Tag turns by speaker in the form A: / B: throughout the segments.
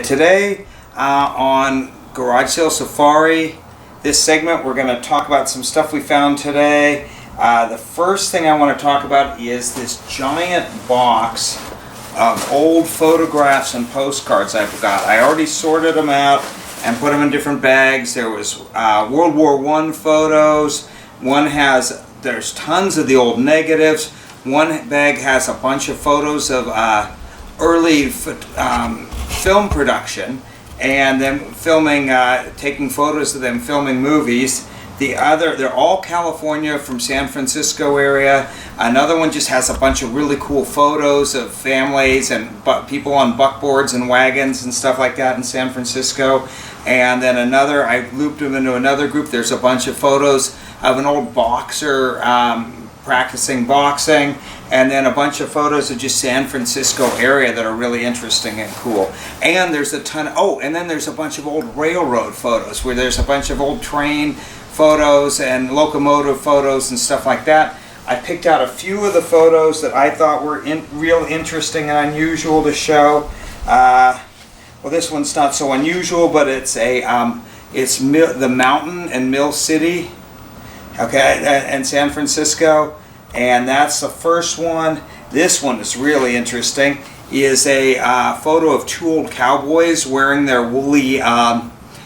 A: Today on Garage Sale Safari, this segment we're going to talk about some stuff we found today. The first thing I want to talk about is this giant box of old photographs and postcards I've got. I already sorted them out and put them in different bags. There was World War I photos. There's tons of the old negatives. One bag has a bunch of photos of early film production and them filming, taking photos of them filming movies. They're all California, from San Francisco area. Another one just has a bunch of really cool photos of families and people on buckboards and wagons and stuff like that in San Francisco. And then another, I looped them into another group. There's a bunch of photos of an old boxer practicing boxing, and then a bunch of photos of just San Francisco area that are really interesting and cool. And there's a ton, and then there's a bunch of old railroad photos where there's a bunch of old train photos and locomotive photos and stuff like that. I picked out a few of the photos that I thought were real interesting and unusual to show. Well, this one's not so unusual, but it's the mountain in Mill City, okay, in San Francisco, and that's the first one. This one is really interesting. Is a photo of two old cowboys wearing their woolly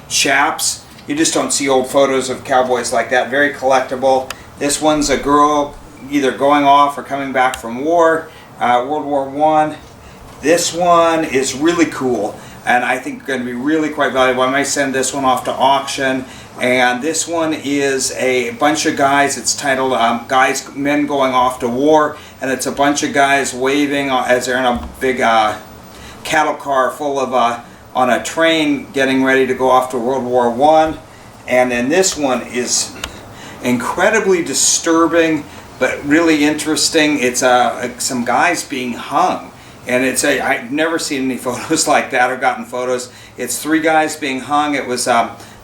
A: chaps. You just don't see old photos of cowboys like that. Very collectible. This one's a girl either going off or coming back from war, World War I. This one is really cool, and I think going to be really quite valuable. I might send this one off to auction. And this one is a bunch of guys. It's titled Men Going Off to War, and it's a bunch of guys waving as they're in a big cattle car full of on a train getting ready to go off to World War I. And then this one is incredibly disturbing but really interesting. It's some guys being hung, and I've never seen any photos like that or gotten photos. It's three guys being hung. It was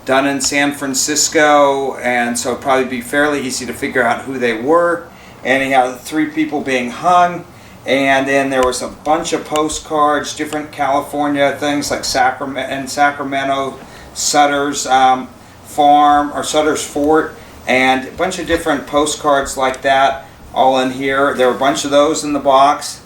A: done in San Francisco, and so it'd probably be fairly easy to figure out who they were. Anyhow, three people being hung, and then there was a bunch of postcards, different California things like Sacramento, Sutter's farm or Sutter's Fort, and a bunch of different postcards like that all in here. There were a bunch of those in the box.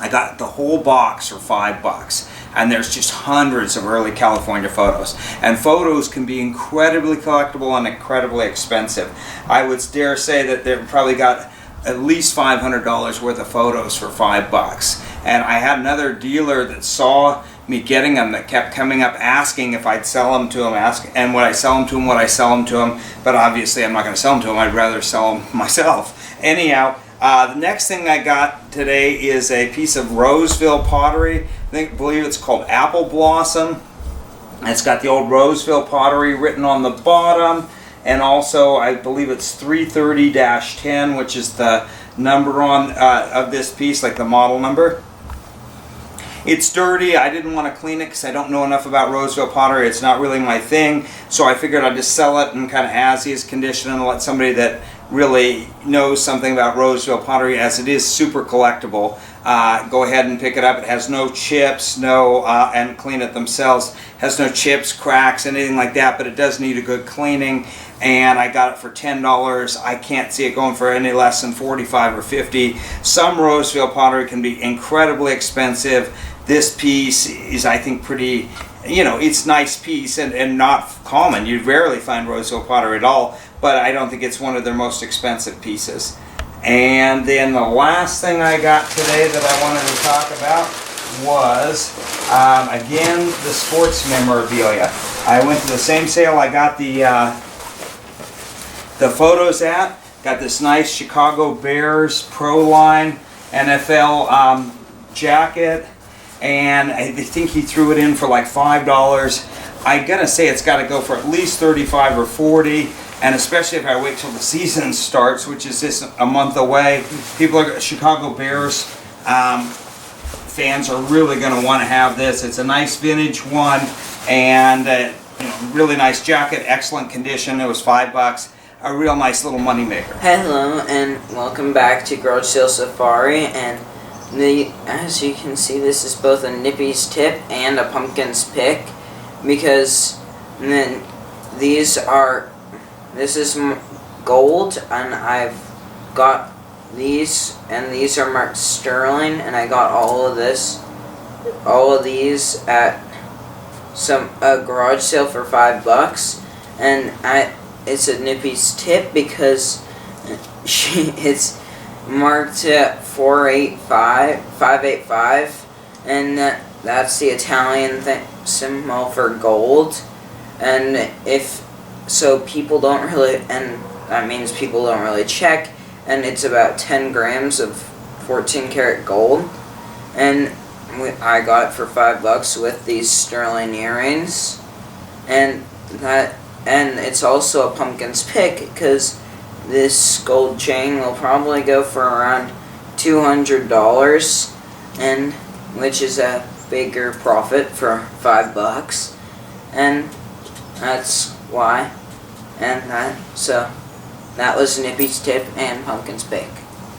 A: I got the whole box for $5. And there's just hundreds of early California photos. And photos can be incredibly collectible and incredibly expensive. I would dare say that they've probably got at least $500 worth of photos for $5. And I had another dealer that saw me getting them that kept coming up asking if I'd sell them to him, and would I sell them to him, would I sell them to him. But obviously I'm not going to sell them to him. I'd rather sell them myself. Anyhow, the next thing I got today is a piece of Roseville pottery. I believe it's called Apple Blossom. It's got the old Roseville pottery written on the bottom, and also I believe it's 330-10, which is the number on of this piece, like the model number. It's dirty. I didn't want to clean it because I don't know enough about Roseville pottery. It's not really my thing, so I figured I'd just sell it in kind of as-is condition and let somebody that really knows something about Roseville pottery, as it is super collectible, go ahead and pick it up. It has no chips, and clean it themselves. It has no chips, cracks, anything like that, but it does need a good cleaning. And I got it for $10. I can't see it going for any less than $45 or $50. Some Roseville pottery can be incredibly expensive. This piece is, I think, pretty, it's a nice piece and not common. You rarely find Roseville pottery at all, but I don't think it's one of their most expensive pieces. And then the last thing I got today that I wanted to talk about was, again, the sports memorabilia. I went to the same sale I got the photos at. Got this nice Chicago Bears Pro Line NFL jacket, and I think he threw it in for like $5. I gotta say it's got to go for at least $35 or $40. And especially if I wait till the season starts, which is just a month away, Chicago Bears fans are really going to want to have this. It's a nice vintage one, and really nice jacket, excellent condition. It was $5. A real nice little money maker.
B: Hello and welcome back to Garage Sale Safari, and as you can see, this is both a Nippy's tip and a pumpkin's pick, because then this is gold, and I've got these, and these are marked sterling, and I got all of these at a garage sale for $5, and it's a Nippy's tip because it's marked at 585, and that's the Italian symbol for gold, and people don't really, and that means people don't really check, and it's about 10 grams of 14 karat gold, and I got it for $5 with these sterling earrings, and it's also a pumpkin's pick because this gold chain will probably go for around $200, and which is a bigger profit for $5, and that's why. And so that was Nippy's tip and pumpkin's pick.